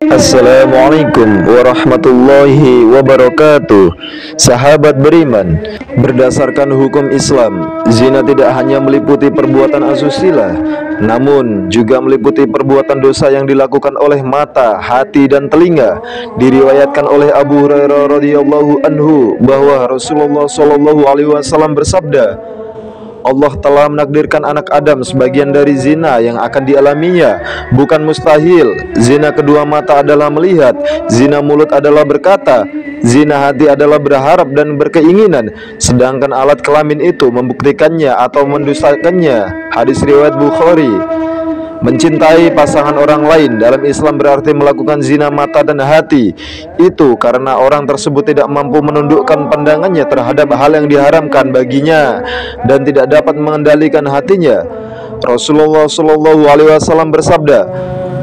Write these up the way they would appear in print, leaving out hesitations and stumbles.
Assalamualaikum warahmatullahi wabarakatuh. Sahabat beriman, berdasarkan hukum Islam, zina tidak hanya meliputi perbuatan asusila, namun juga meliputi perbuatan dosa yang dilakukan oleh mata, hati, dan telinga. Diriwayatkan oleh Abu Hurairah radhiyallahu anhu bahwa Rasulullah shallallahu alaihi wasallam bersabda, Allah telah menakdirkan anak Adam sebagian dari zina yang akan dialaminya. Bukan mustahil. Zina kedua mata adalah melihat, zina mulut adalah berkata, zina hati adalah berharap dan berkeinginan, sedangkan alat kelamin itu membuktikannya atau mendustakannya. Hadis riwayat Bukhari. Mencintai pasangan orang lain dalam Islam berarti melakukan zina mata dan hati. Itu karena orang tersebut tidak mampu menundukkan pandangannya terhadap hal yang diharamkan baginya dan tidak dapat mengendalikan hatinya. Rasulullah Shallallahu alaihi wasallam bersabda,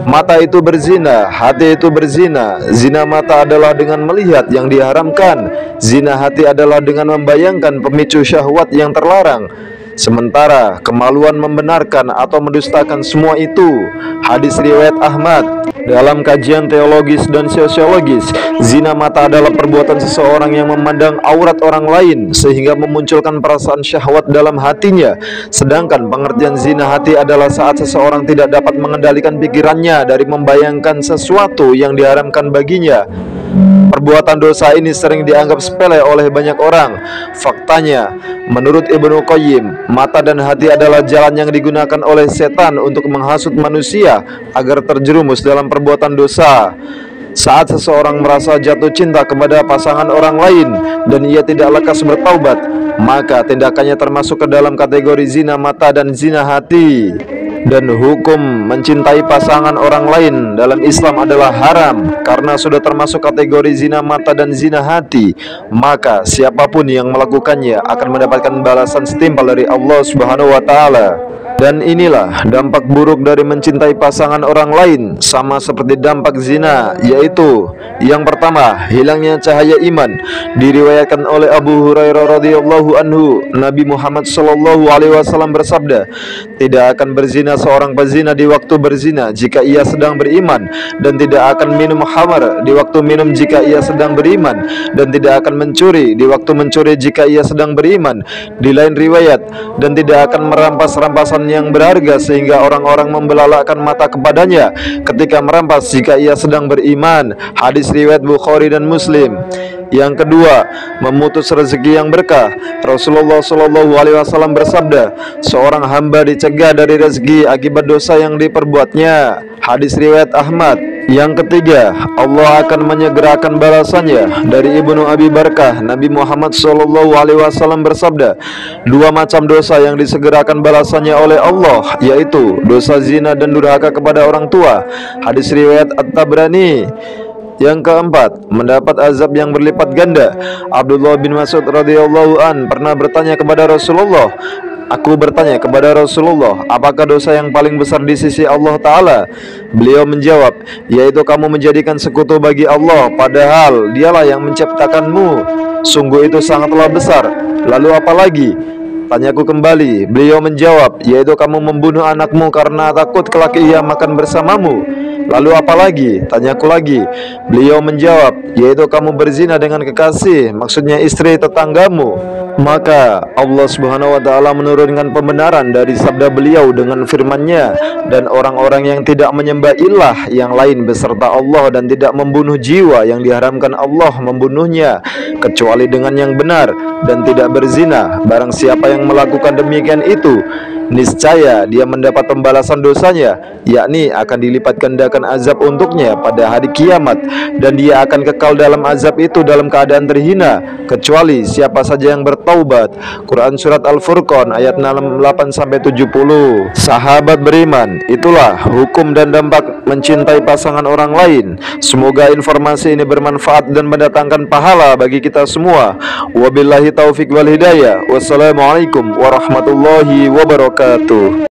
mata itu berzina, hati itu berzina. Zina mata adalah dengan melihat yang diharamkan, zina hati adalah dengan membayangkan pemicu syahwat yang terlarang, sementara kemaluan membenarkan atau mendustakan semua itu. Hadis riwayat Ahmad. Dalam kajian teologis dan sosiologis, zina mata adalah perbuatan seseorang yang memandang aurat orang lain sehingga memunculkan perasaan syahwat dalam hatinya. Sedangkan pengertian zina hati adalah saat seseorang tidak dapat mengendalikan pikirannya dari membayangkan sesuatu yang diharamkan baginya. Perbuatan dosa ini sering dianggap sepele oleh banyak orang. Faktanya, menurut Ibnu Qayyim, mata dan hati adalah jalan yang digunakan oleh setan untuk menghasut manusia agar terjerumus dalam perbuatan dosa. Saat seseorang merasa jatuh cinta kepada pasangan orang lain dan ia tidak lekas bertaubat, maka tindakannya termasuk ke dalam kategori zina mata dan zina hati. Dan hukum mencintai pasangan orang lain dalam Islam adalah haram karena sudah termasuk kategori zina mata dan zina hati. Maka siapapun yang melakukannya akan mendapatkan balasan setimpal dari Allah Subhanahu wa taala. Dan inilah dampak buruk dari mencintai pasangan orang lain, sama seperti dampak zina, yaitu yang pertama, hilangnya cahaya iman. Diriwayatkan oleh Abu Hurairah radhiyallahu anhu, Nabi Muhammad sallallahu alaihi wasallam bersabda, tidak akan berzina seorang pezina di waktu berzina jika ia sedang beriman, dan tidak akan minum khamar di waktu minum jika ia sedang beriman, dan tidak akan mencuri di waktu mencuri jika ia sedang beriman. Di lain riwayat, dan tidak akan merampas rampasan yang berharga sehingga orang-orang membelalakkan mata kepadanya ketika merampas jika ia sedang beriman. Hadis riwayat Bukhari dan Muslim. Yang kedua, memutus rezeki yang berkah. Rasulullah Shallallahu alaihi wasallam bersabda, seorang hamba dicegah dari rezeki akibat dosa yang diperbuatnya. Hadis riwayat Ahmad. Yang ketiga, Allah akan menyegerakan balasannya. Dari Ibnu Abi Barkah, Nabi Muhammad Shallallahu alaihi wasallam bersabda, dua macam dosa yang disegerakan balasannya oleh Allah, yaitu dosa zina dan durhaka kepada orang tua. Hadis riwayat At-Tabrani. Yang keempat, mendapat azab yang berlipat ganda. Abdullah bin Mas'ud radhiyallahu an pernah bertanya kepada Rasulullah, aku bertanya kepada Rasulullah, apakah dosa yang paling besar di sisi Allah Ta'ala? Beliau menjawab, yaitu kamu menjadikan sekutu bagi Allah, padahal dialah yang menciptakanmu. Sungguh itu sangatlah besar. Lalu apa lagi? Tanyaku kembali. Beliau menjawab, yaitu kamu membunuh anakmu karena takut kelak ia makan bersamamu. Lalu apa lagi? Tanyaku lagi. Beliau menjawab, yaitu kamu berzina dengan kekasih, maksudnya istri tetanggamu. Maka Allah Subhanahu wa taala menurunkan pembenaran dari sabda beliau dengan firman-Nya, dan orang-orang yang tidak menyembah ilah yang lain beserta Allah dan tidak membunuh jiwa yang diharamkan Allah membunuhnya kecuali dengan yang benar dan tidak berzina, barang siapa yang melakukan demikian itu, niscaya dia mendapat pembalasan dosanya, yakni akan dilipat gandakan azab untuknya pada hari kiamat, dan dia akan kekal dalam azab itu dalam keadaan terhina, kecuali siapa saja yang bertaubat. Quran Surat Al-Furqan ayat 68-70. Sahabat beriman, itulah hukum dan dampak mencintai pasangan orang lain. Semoga informasi ini bermanfaat dan mendatangkan pahala bagi kita semua. Wabillahi taufiq wal hidayah. Wassalamualaikum warahmatullahi wabarakatuh.